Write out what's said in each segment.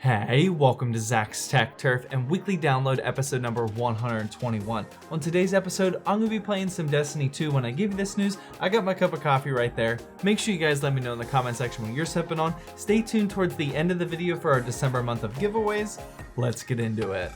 Hey, welcome to Zach's Tech Turf and weekly download episode number 121. On today's episode, I'm going to be playing some Destiny 2. When I give you this news, I got my cup of coffee right there. Make sure you guys let me know in the comment section what you're sipping on. Stay tuned towards the end of the video for our December month of giveaways. Let's get into it.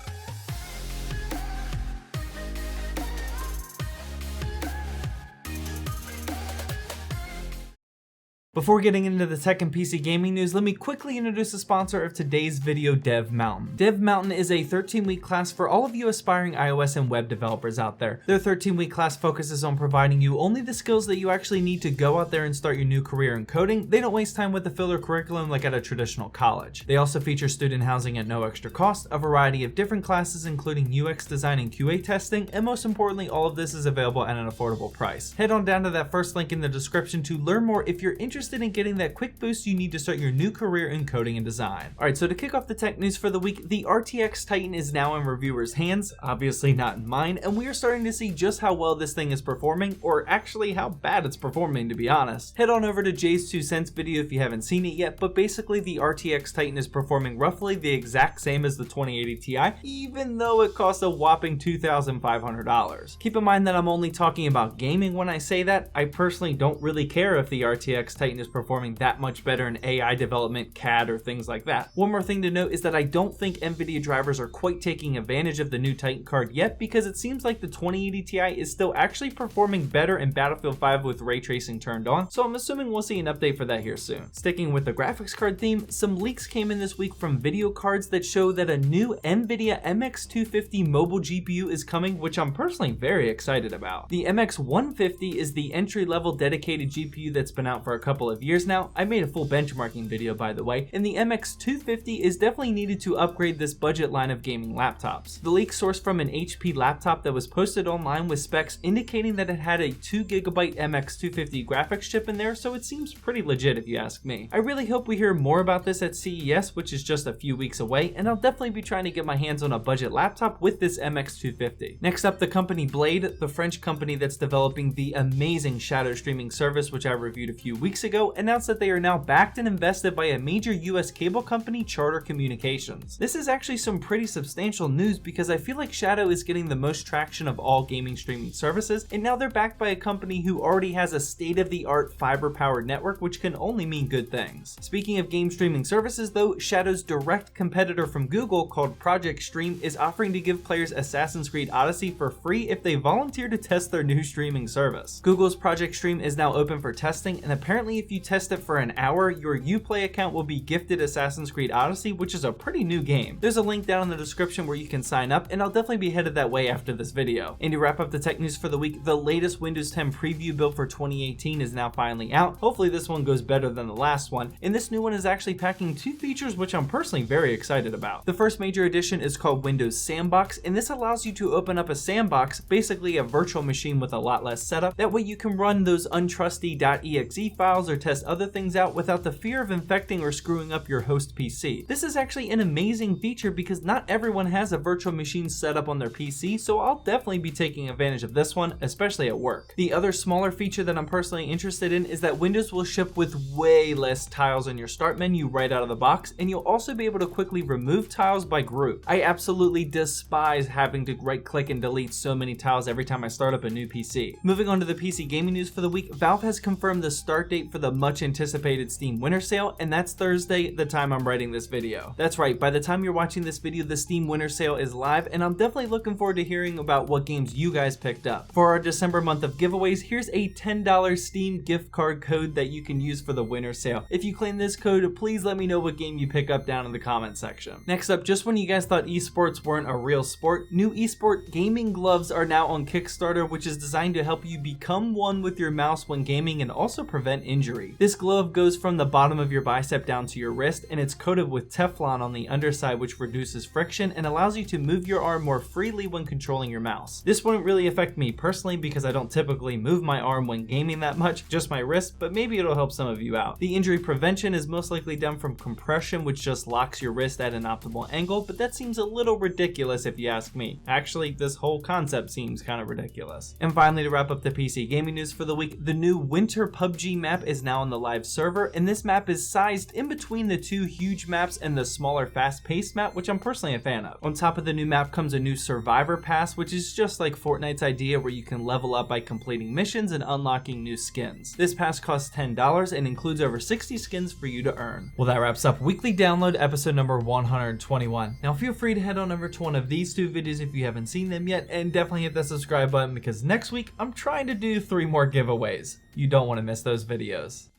Before getting into the tech and PC gaming news, let me quickly introduce the sponsor of today's video, Dev Mountain. Dev Mountain is a 13-week class for all of you aspiring iOS and web developers out there. Their 13-week class focuses on providing you only the skills that you actually need to go out there and start your new career in coding. They don't waste time with the filler curriculum like at a traditional college. They also feature student housing at no extra cost, a variety of different classes including UX design and QA testing, and most importantly, all of this is available at an affordable price. Head on down to that first link in the description to learn more if you're interested in getting that quick boost you need to start your new career in coding and design. Alright, so to kick off the tech news for the week, the RTX Titan is now in reviewers' hands, obviously not in mine, and we are starting to see just how well this thing is performing, or actually how bad it's performing to be honest. Head on over to Jay's 2 cents video if you haven't seen it yet, but basically the RTX Titan is performing roughly the exact same as the 2080 Ti, even though it costs a whopping $2,500. Keep in mind that I'm only talking about gaming when I say that. I personally don't really care if the RTX Titan is performing that much better in AI development, CAD, or things like that. One more thing to note is that I don't think Nvidia drivers are quite taking advantage of the new Titan card yet, because it seems like the 2080 Ti is still actually performing better in Battlefield 5 with ray tracing turned on, so I'm assuming we'll see an update for that here soon. Sticking with the graphics card theme, some leaks came in this week from video cards that show that a new Nvidia MX250 mobile GPU is coming, which I'm personally very excited about. The MX250 is the entry-level dedicated GPU that's been out for a couple of years now. I made a full benchmarking video, by the way, and the MX250 is definitely needed to upgrade this budget line of gaming laptops. The leak sourced from an HP laptop that was posted online with specs indicating that it had a 2GB MX250 graphics chip in there, so it seems pretty legit if you ask me. I really hope we hear more about this at CES, which is just a few weeks away, and I'll definitely be trying to get my hands on a budget laptop with this MX250. Next up, the company Blade, the French company that's developing the amazing shadow streaming service, which I reviewed a few weeks ago, announced that they are now backed and invested by a major US cable company, Charter Communications. This is actually some pretty substantial news because I feel like Shadow is getting the most traction of all gaming streaming services, and now they're backed by a company who already has a state-of-the-art fiber-powered network, which can only mean good things. Speaking of game streaming services though, Shadow's direct competitor from Google, called Project Stream, is offering to give players Assassin's Creed Odyssey for free if they volunteer to test their new streaming service. Google's Project Stream is now open for testing, and apparently if you test it for an hour, your Uplay account will be gifted Assassin's Creed Odyssey, which is a pretty new game. There's a link down in the description where you can sign up, and I'll definitely be headed that way after this video. And to wrap up the tech news for the week, the latest Windows 10 preview build for 2018 is now finally out. Hopefully this one goes better than the last one, and this new one is actually packing 2 features which I'm personally very excited about. The first major addition is called Windows Sandbox, and this allows you to open up a sandbox, basically a virtual machine with a lot less setup. That way you can run those untrusty .exe files or test other things out without the fear of infecting or screwing up your host PC. This is actually an amazing feature because not everyone has a virtual machine set up on their PC, so I'll definitely be taking advantage of this one, especially at work. The other smaller feature that I'm personally interested in is that Windows will ship with way less tiles in your start menu right out of the box, and you'll also be able to quickly remove tiles by group. I absolutely despise having to right click and delete so many tiles every time I start up a new PC. Moving on to the PC gaming news for the week, Valve has confirmed the start date for the much anticipated Steam Winter Sale, and that's Thursday, the time I'm writing this video. That's right, by the time you're watching this video, the Steam Winter Sale is live, and I'm definitely looking forward to hearing about what games you guys picked up. For our December month of giveaways, here's a $10 Steam gift card code that you can use for the Winter Sale. If you claim this code, please let me know what game you pick up down in the comment section. Next up, just when you guys thought esports weren't a real sport, new esport gaming gloves are now on Kickstarter, which is designed to help you become one with your mouse when gaming and also prevent injury. This glove goes from the bottom of your bicep down to your wrist, and it's coated with Teflon on the underside, which reduces friction and allows you to move your arm more freely when controlling your mouse. This wouldn't really affect me personally because I don't typically move my arm when gaming that much, just my wrist, but maybe it'll help some of you out. The injury prevention is most likely done from compression, which just locks your wrist at an optimal angle, but that seems a little ridiculous if you ask me. Actually, this whole concept seems kind of ridiculous. And finally, to wrap up the PC gaming news for the week, the new winter PUBG map is is now on the live server, and this map is sized in between the two huge maps and the smaller fast-paced map, which I'm personally a fan of. On top of the new map comes a new Survivor Pass, which is just like Fortnite's idea where you can level up by completing missions and unlocking new skins. This pass costs $10 and includes over 60 skins for you to earn. Well, that wraps up Weekly Download episode number 121. Now feel free to head on over to one of these two videos if you haven't seen them yet, and definitely hit that subscribe button because next week I'm trying to do 3 more giveaways. You don't want to miss those videos.